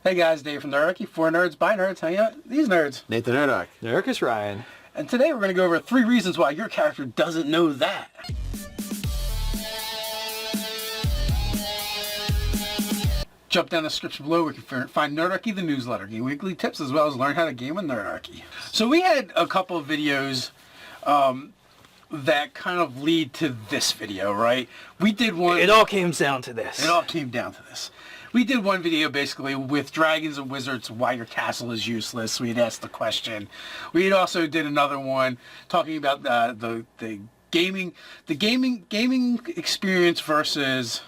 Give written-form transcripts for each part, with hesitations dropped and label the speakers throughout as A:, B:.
A: Hey guys, Dave from Nerdarchy, for nerds, by nerds, hanging out with these nerds.
B: Nathan Nerdarchy.
C: Nerdarchy Ryan.
A: And today we're going to go over 3 reasons why your character doesn't know that. Jump down the description below where you can find Nerdarchy, the newsletter, get weekly tips as well as learn how to game with Nerdarchy. So we had a couple of videos that kind of lead to this video, right? We did one...
C: It all came down to this.
A: It all came down to this. We did one video basically with dragons and wizards, why your castle is useless. We had asked the question. We had also did another one talking about the gaming experience versus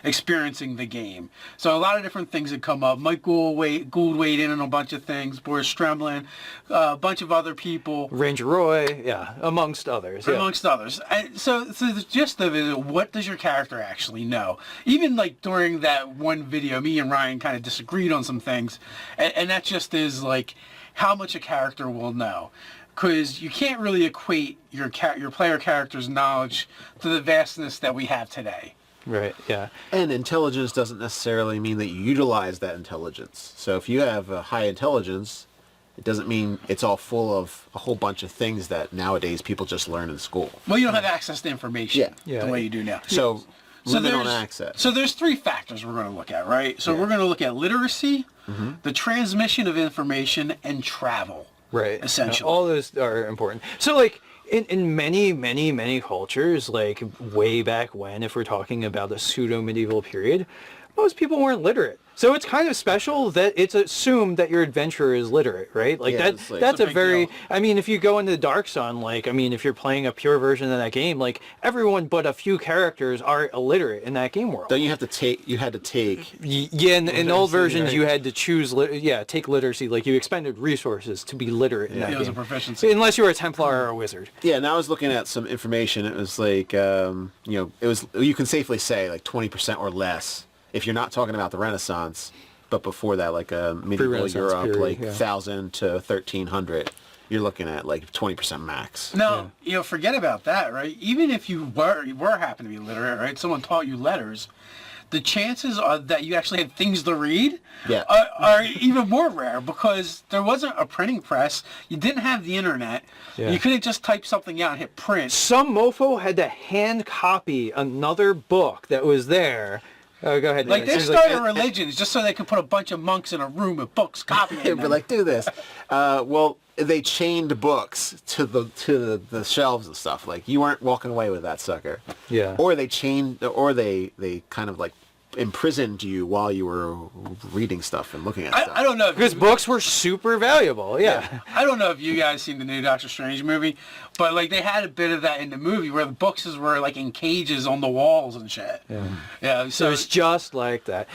A: experiencing the game. So a lot of different things that come up. Mike Gould weighed in on a bunch of things. Boris Stremlin, a bunch of other people.
C: Ranger Roy, yeah, amongst others. Yeah.
A: Amongst others. And so the gist of it is, what does your character actually know? Even like during that one video, me and Ryan kind of disagreed on some things, and that just is like how much a character will know. Because you can't really equate your player character's knowledge to the vastness that we have today.
C: Right, yeah.
B: And intelligence doesn't necessarily mean that you utilize that intelligence. So if you have a high intelligence, it doesn't mean it's all full of a whole bunch of things that nowadays people just learn in school.
A: Well, you don't have access to information the way you do now.
B: So limit on access.
A: So there's 3 factors we're going to look at, right? So we're going to look at literacy, the transmission of information, and travel.
C: Right.
A: Essentially.
C: All those are important. So like in many cultures, like way back when, if we're talking about the pseudo-medieval period, most people weren't literate. So it's kind of special that it's assumed that your adventurer is literate, right? Like that's a very deal. I mean, if you go into Dark Sun, like, I mean, if you're playing a pure version of that game, like everyone but a few characters are illiterate in that game world.
B: Don't you had to take
C: yeah, in old versions, right? You had to choose, take literacy, like you expended resources to be literate in that game.
A: It was a proficiency.
C: Unless you were a Templar or a wizard.
B: Yeah, and I was looking at some information. It was like, you know, it was, you can safely say like 20% or less. If you're not talking about the Renaissance, but before that, like medieval Europe, period, like 1000 to 1300, you're looking at like 20% max.
A: No, you know, forget about that, right? Even if you were happen to be literate, right? Someone taught you letters, the chances are that you actually had things to read are even more rare because there wasn't a printing press. You didn't have the internet. You couldn't just type something out and hit print.
C: Some mofo had to hand copy another book that was there. Oh, go ahead.
A: Like, they started religions just so they could put a bunch of monks in a room with books copying them.
B: But like, do this. Well, they chained books to the shelves and stuff. Like, you weren't walking away with that sucker.
C: Yeah.
B: Or they chained, or they kind of like imprisoned you while you were reading stuff and looking at stuff.
A: I don't know.
C: Because books were super valuable, yeah.
A: I don't know if you guys seen the new Doctor Strange movie, but like they had a bit of that in the movie where the books were like in cages on the walls and shit. Yeah. So
C: it's just like that.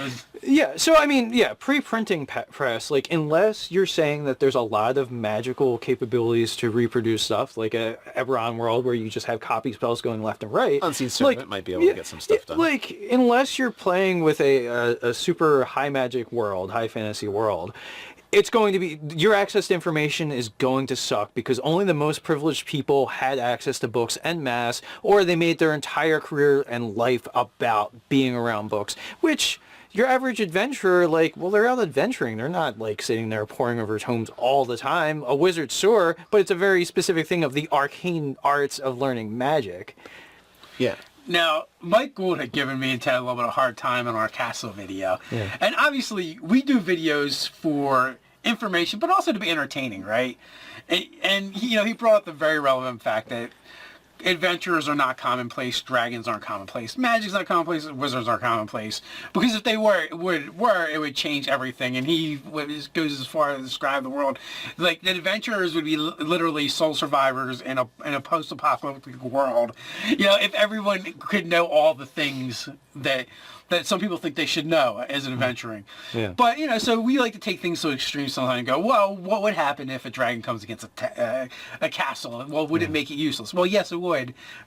C: Yeah, so I mean, pre-printing press, like unless you're saying that there's a lot of magical capabilities to reproduce stuff, like a Eberron world where you just have copy spells going left and right.
B: Unseen Servant might be able to get some stuff done.
C: Like, unless you're playing with a super high magic world, high fantasy world, it's going to be, your access to information is going to suck because only the most privileged people had access to books en masse, or they made their entire career and life about being around books, which your average adventurer, like, well, they're out adventuring. They're not, like, sitting there poring over tomes all the time. A wizard's sure, but it's a very specific thing of the arcane arts of learning magic.
B: Yeah.
A: Now, Mike Gould had given me and Ted a little bit of a hard time in our castle video. And obviously, we do videos for information, but also to be entertaining, right? And you know, he brought up the very relevant fact that adventurers are not commonplace, dragons aren't commonplace, magic's not commonplace, wizards aren't commonplace. Because if they were, it would change everything. And he goes as far as to describe the world like the adventurers would be literally sole survivors in a post-apocalyptic world. You know, if everyone could know all the things that some people think they should know as an adventuring. But, you know, so we like to take things to extreme sometimes and go, well, what would happen if a dragon comes against a castle? Well, would it make it useless? Well, yes, it would.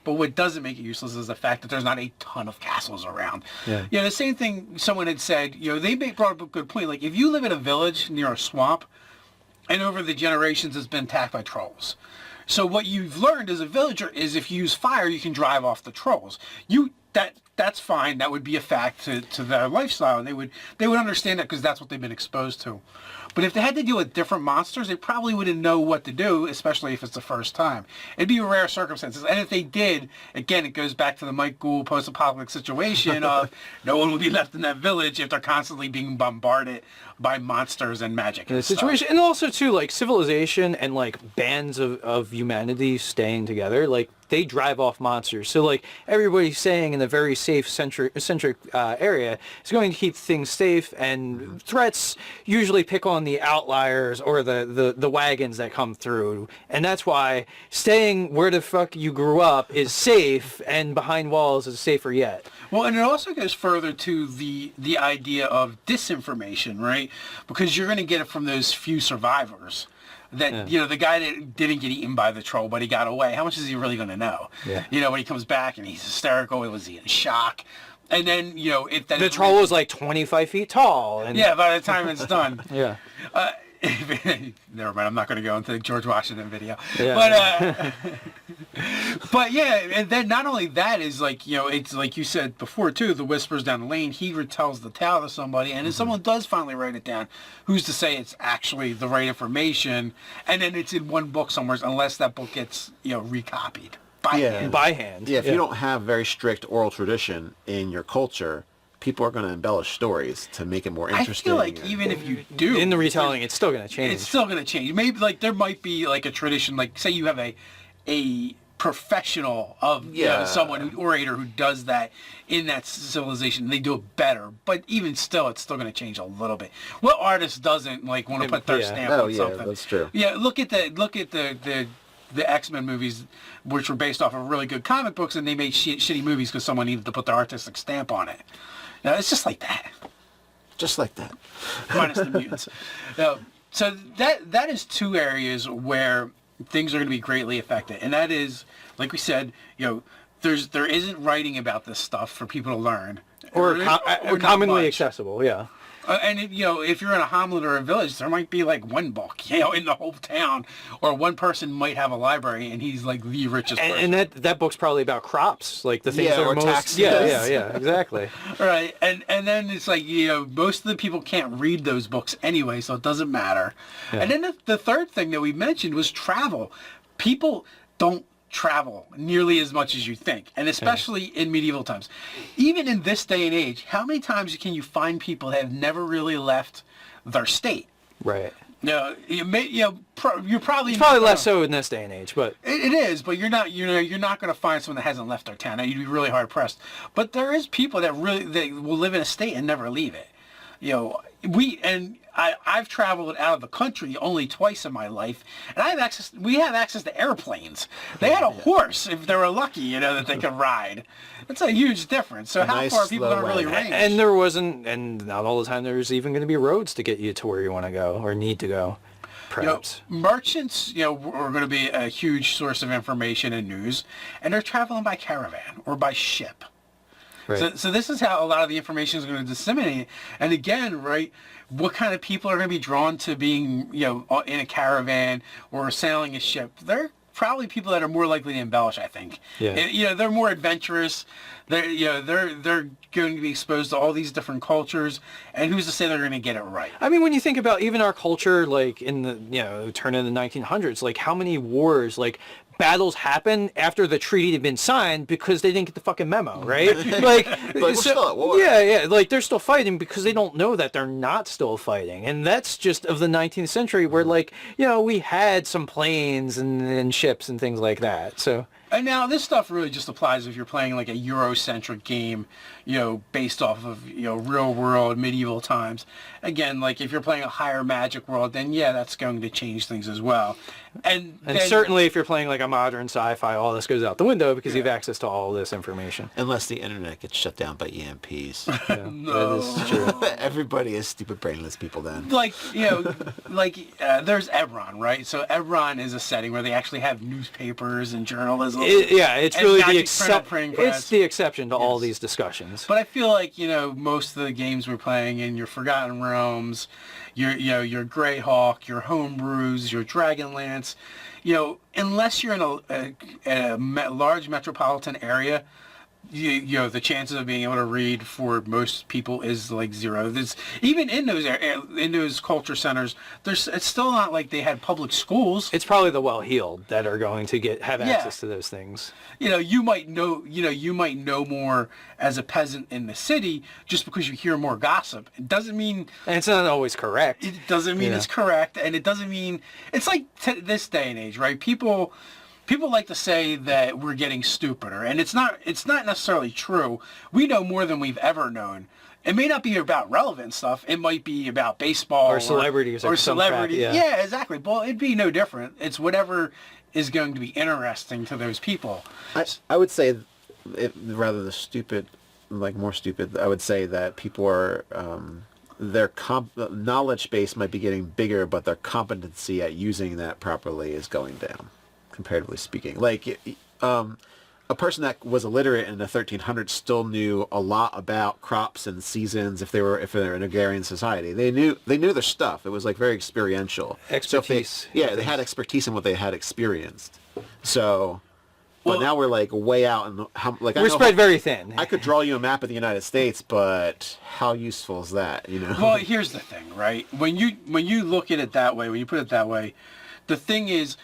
A: But what doesn't make it useless is the fact that there's not a ton of castles around. You know, the same thing someone had said, you know, they brought up a good point. Like, if you live in a village near a swamp, and over the generations it's been attacked by trolls. So what you've learned as a villager is if you use fire, you can drive off the trolls. That that's fine. That would be a fact to their lifestyle, and they would understand it because that's what they've been exposed to. But if they had to deal with different monsters, they probably wouldn't know what to do, especially if it's the first time. It'd be rare circumstances. And if they did, again, it goes back to the Mike Gould post-apocalyptic situation of no one would be left in that village if they're constantly being bombarded by monsters and magic. And
C: situation, and also too, like civilization and like bands of humanity staying together, like they drive off monsters. So like everybody staying in a very safe centric area is going to keep things safe, and threats usually pick on the outliers or the wagons that come through. And that's why staying where the fuck you grew up is safe, and behind walls is safer yet.
A: Well, and it also goes further to the idea of disinformation, right? Because you're going to get it from those few survivors. That, you know, the guy that didn't get eaten by the troll, but he got away, how much is he really going to know? Yeah. You know, when he comes back and he's hysterical, was he in shock? And then, you know, if that...
C: The troll was like 25 feet tall. And...
A: Yeah, by the time it's done.
C: Yeah.
A: Never mind, I'm not going to go into the George Washington video. Yeah. But yeah, and then not only that is like, you know, it's like you said before too, the whispers down the lane, he retells the tale to somebody, and if someone does finally write it down, who's to say it's actually the right information, and then it's in one book somewhere, unless that book gets, you know, recopied by hand.
C: By hand.
B: Yeah, if you don't have very strict oral tradition in your culture, people are going to embellish stories to make it more interesting.
A: I feel like even if you do...
C: In the retelling, it's still going to change.
A: It's still going to change. Maybe, like, there might be, like, a tradition, like, say you have a professional of you know, someone, orator who does that in that civilization, they do it better. But even still, it's still going to change a little bit. What artist doesn't, like, want to put their stamp on something?
B: That's true.
A: Yeah, look at the X-Men movies, which were based off of really good comic books, and they made shitty movies because someone needed to put their artistic stamp on it. No, it's just like that.
B: Just like that.
A: Minus the mutants. So that is two areas where things are going to be greatly affected. And that is, like we said, you know, there isn't writing about this stuff for people to learn.
C: Or commonly accessible, yeah.
A: And you know, if you're in a hamlet or a village, there might be like one book, you know, in the whole town, or one person might have a library, and he's like the richest person.
C: And that book's probably about crops, like the things that are most
B: taxes.
C: Yeah, exactly.
A: Right, and then it's like, you know, most of the people can't read those books anyway, so it doesn't matter. Yeah. And then the third thing that we mentioned was travel. People don't travel nearly as much as you think, and especially in medieval times. Even in this day and age, how many times can you find people that have never really left their state?
C: Right.
A: No, you're probably
C: less so in this day and age, but
A: it is. But you're not going to find someone that hasn't left their town. Now, you'd be really hard pressed. But there is people that will live in a state and never leave it. You know, I've traveled out of the country only twice in my life, and we have access to airplanes. They had a horse if they were lucky, you know, that they could ride. That's a huge difference. So how far are people going to really range?
C: And there wasn't, and not all the time there's even going to be roads to get you to where you want to go or need to go. Perhaps.
A: You know, merchants, you know, are going to be a huge source of information and news, and they're traveling by caravan or by ship. Right. So this is how a lot of the information is going to disseminate. And again, right, what kind of people are going to be drawn to being, you know, in a caravan or sailing a ship? They're probably people that are more likely to embellish, I think. Yeah. And, you know, they're more adventurous. They're going to be exposed to all these different cultures, and who's to say they're going to get it right?
C: I mean, when you think about even our culture, like in the, you know, turn of the 1900s, like how many wars, like battles happen after the treaty had been signed because they didn't get the fucking memo, right? Like,
B: we're still at war.
C: Yeah, like they're still fighting because they don't know that they're not still fighting. And that's just of the 19th century where, like, you know, we had some planes and ships and things like that. So.
A: And now this stuff really just applies if you're playing like a Eurocentric game, you know, based off of, you know, real world medieval times. Again, like if you're playing a higher magic world, then yeah, that's going to change things as well. And then,
C: certainly if you're playing like a modern sci-fi, all this goes out the window because you have access to all this information.
B: Unless the internet gets shut down by EMPs.
C: Yeah, no. That is true.
B: Everybody is stupid brainless people then.
A: Like, you know, like there's Ebron, right? So Ebron is a setting where they actually have newspapers and journalism.
C: It's really the exception. It's the exception to all these discussions.
A: But I feel like, you know, most of the games we're playing in your Forgotten Realms, your Greyhawk, your Homebrews, your Dragonlance, you know, unless you're in a large metropolitan area, you know, the chances of being able to read for most people is like zero. There's, even in those culture centers, it's still not like they had public schools.
C: It's probably the well-heeled that are going to have access to those things.
A: You know, you might know more as a peasant in the city just because you hear more gossip. It doesn't mean...
C: And it's not always correct.
A: It doesn't mean it's correct, and it doesn't mean... It's like this day and age, right? People like to say that we're getting stupider, and it's not necessarily true. We know more than we've ever known. It may not be about relevant stuff. It might be about baseball
C: or celebrities
A: or celebrities.
C: Yeah,
A: exactly. Well, it'd be no different. It's whatever is going to be interesting to those people.
B: I would say, rather than stupid, like more stupid, I would say that people are their knowledge base might be getting bigger, but their competency at using that properly is going down, comparatively speaking. Like a person that was illiterate in the 1300s still knew a lot about crops and seasons if they're in agrarian society. They knew their stuff. It was like very experiential.
C: Expertise.
B: So they had expertise in what they had experienced. So, but now we're like way out, and
C: we're spread very thin.
B: I could draw you a map of the United States, but how useful is that? You know.
A: Well, here's the thing, right? When you look at it that way, when you put it that way, the thing is,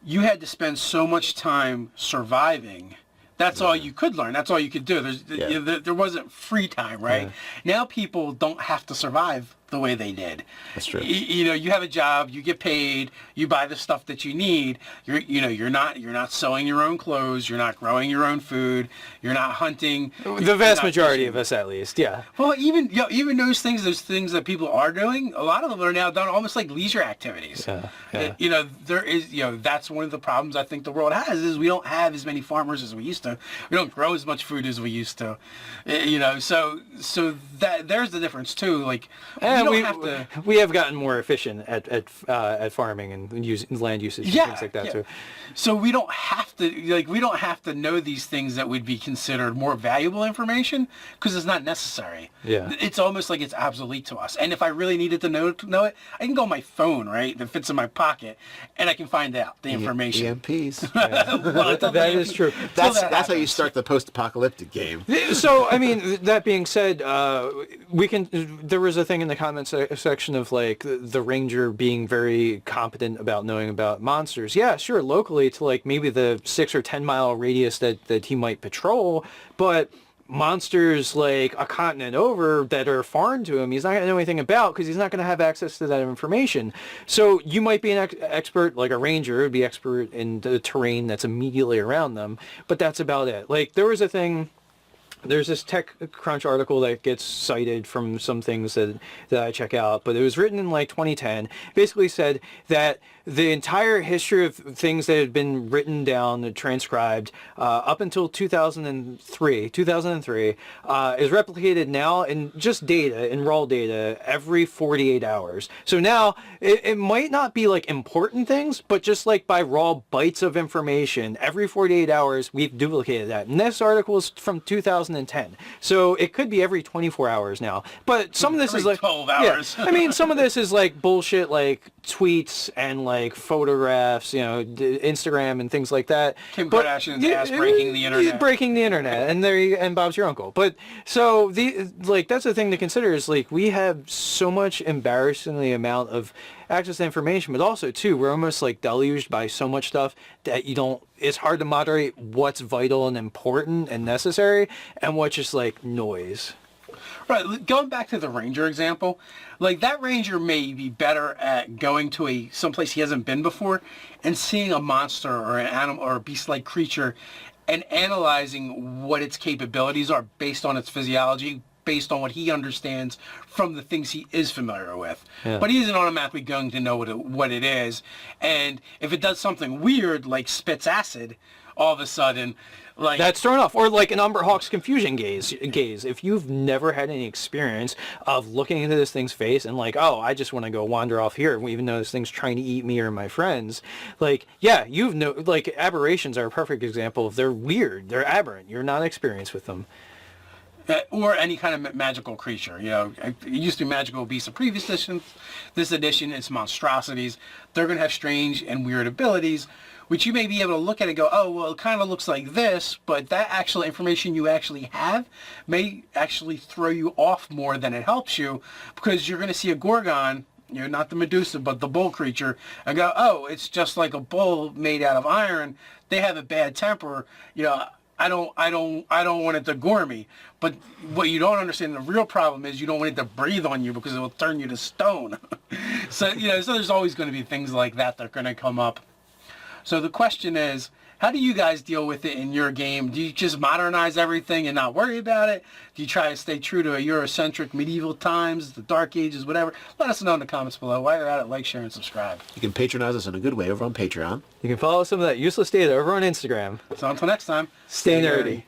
A: you had to spend so much time surviving. That's all you could learn. That's all you could do. There wasn't free time, right? Now people don't have to survive the way they did.
B: That's true.
A: You know, you have a job, you get paid, you buy the stuff that you need. You're not sewing your own clothes, you're not growing your own food, you're not hunting.
C: The vast majority of us, at least, yeah.
A: Well, even those things that people are doing, a lot of them are now done almost like leisure activities.
C: Yeah.
A: You know, there is, that's one of the problems I think the world has, is we don't have as many farmers as we used to. We don't grow as much food as we used to. You know, so that there's the difference too. Like,
C: we have gotten more efficient at farming and land usage and things like that too.
A: So we don't have to know these things that would be considered more valuable information, because it's not necessary.
C: Yeah.
A: It's almost like it's obsolete to us. And if I really needed to know it, I can go on my phone, right, that fits in my pocket, and I can find out the information.
B: EMPs.
A: Well,
C: that is true.
B: That's how you start the post-apocalyptic game.
C: So, I mean, that being said, there was a thing in the comments section of like the ranger being very competent about knowing about monsters. Yeah, sure, locally to like maybe the 6 or 10 mile radius that he might patrol, but monsters like a continent over that are foreign to him, he's not going to know anything about, because he's not going to have access to that information. So you might be an expert, like a ranger would be expert in the terrain that's immediately around them, but that's about it. Like there was a thing, there's this TechCrunch article that gets cited from some things that I check out, but it was written in like 2010. Basically said that the entire history of things that had been written down and transcribed up until 2003 is replicated now in just data, in raw data, every 48 hours. So now it might not be like important things, but just like by raw bytes of information, every 48 hours we've duplicated that. And this article is from 2010. So it could be every 24 hours now. But some of this is like
A: 12 hours.
C: Yeah, I mean, some of this is like bullshit, like tweets and like photographs, Instagram and things like that.
A: Kim Kardashian's ass breaking the internet.
C: Breaking the internet, and Bob's your uncle. But so that's the thing to consider, is like we have so much embarrassingly amount of access to information, but also too we're almost like deluged by so much stuff that it's hard to moderate what's vital and important and necessary and what's just like noise.
A: Right, going back to the ranger example, like that ranger may be better at going to someplace he hasn't been before and seeing a monster or an animal or a beast-like creature and analyzing what its capabilities are based on its physiology, based on what he understands from the things he is familiar with. Yeah. But he isn't automatically going to know what it is. And if it does something weird, like spits acid, all of a sudden, like...
C: That's thrown off. Or like an Umber Hawk's confusion gaze. If you've never had any experience of looking into this thing's face and like, oh, I just want to go wander off here, even though this thing's trying to eat me or my friends, like, yeah, like aberrations are a perfect example of they're weird, they're aberrant, you're not experienced with them.
A: Or any kind of magical creature. You know, it used to be magical beasts of previous editions. This edition, it's monstrosities. They're going to have strange and weird abilities, which you may be able to look at and go, oh, well, it kind of looks like this, but that actual information you actually have may actually throw you off more than it helps you, because you're going to see a Gorgon, you know, not the Medusa, but the bull creature, and go, oh, it's just like a bull made out of iron. They have a bad temper. You know, I don't want it to gore me. But what you don't understand, the real problem is you don't want it to breathe on you because it will turn you to stone. So, you know, so there's always going to be things like that are going to come up. So the question is, how do you guys deal with it in your game? Do you just modernize everything and not worry about it? Do you try to stay true to a Eurocentric medieval times, the Dark Ages, whatever? Let us know in the comments below. While you're at it, like, share, and subscribe.
B: You can patronize us in a good way over on Patreon.
C: You can follow some of that useless data over on Instagram.
A: So until next time,
C: stay nerdy.